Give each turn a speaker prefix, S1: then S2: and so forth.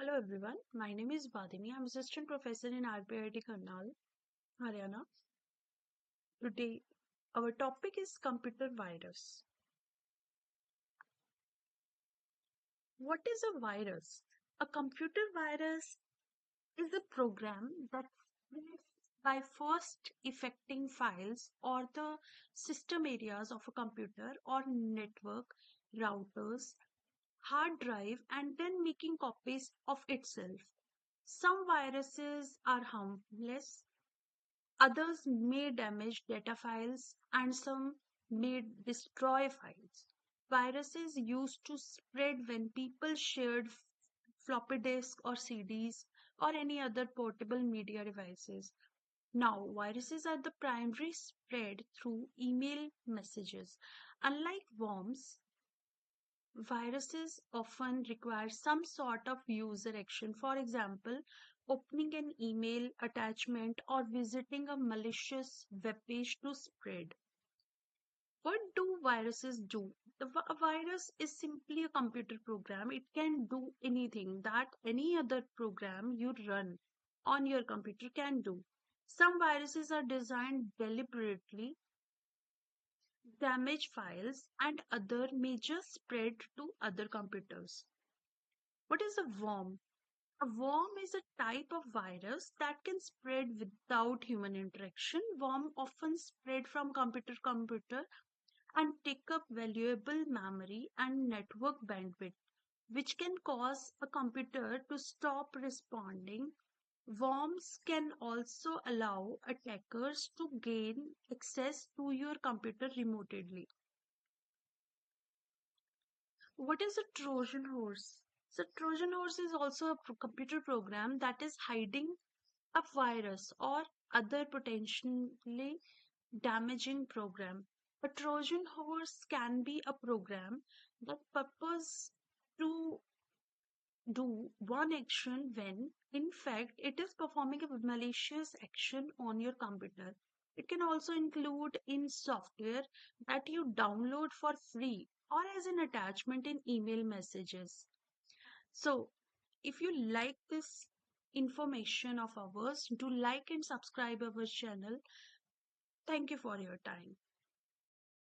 S1: Hello everyone, my name is Vadini. I'm assistant professor in RPIIT Karnal, Haryana. Today, our topic is computer virus. What is a virus? A computer virus is a program that spreads by first affecting files or the system areas of a computer or network, routers, hard drive, and then making copies of itself. Some viruses are harmless. Others may damage data files and some may destroy files. Viruses used to spread when people shared floppy disks or CDs or any other portable media devices. Now, viruses are the primary spread through email messages. Unlike worms, viruses often require some sort of user action. For example, opening an email attachment or visiting a malicious web page to spread. What do viruses do? A virus is simply a computer program. It can do anything that any other program you run on your computer can do. Some viruses are designed deliberately damage files and other may just spread to other computers. What is a worm? A worm is a type of virus that can spread without human interaction. Worm often spread from computer to computer and take up valuable memory and network bandwidth, which can cause a computer to stop responding. Worms can also allow attackers to gain access to your computer remotely. What is a Trojan horse? So, Trojan horse is also a computer program that is hiding a virus or other potentially damaging program. A Trojan horse can be a program that purpose to do one action when, in fact, it is performing a malicious action on your computer. It can also include in software that you download for free or as an attachment in email messages. So, if you like this information of ours, do like and subscribe our channel. Thank you for your time.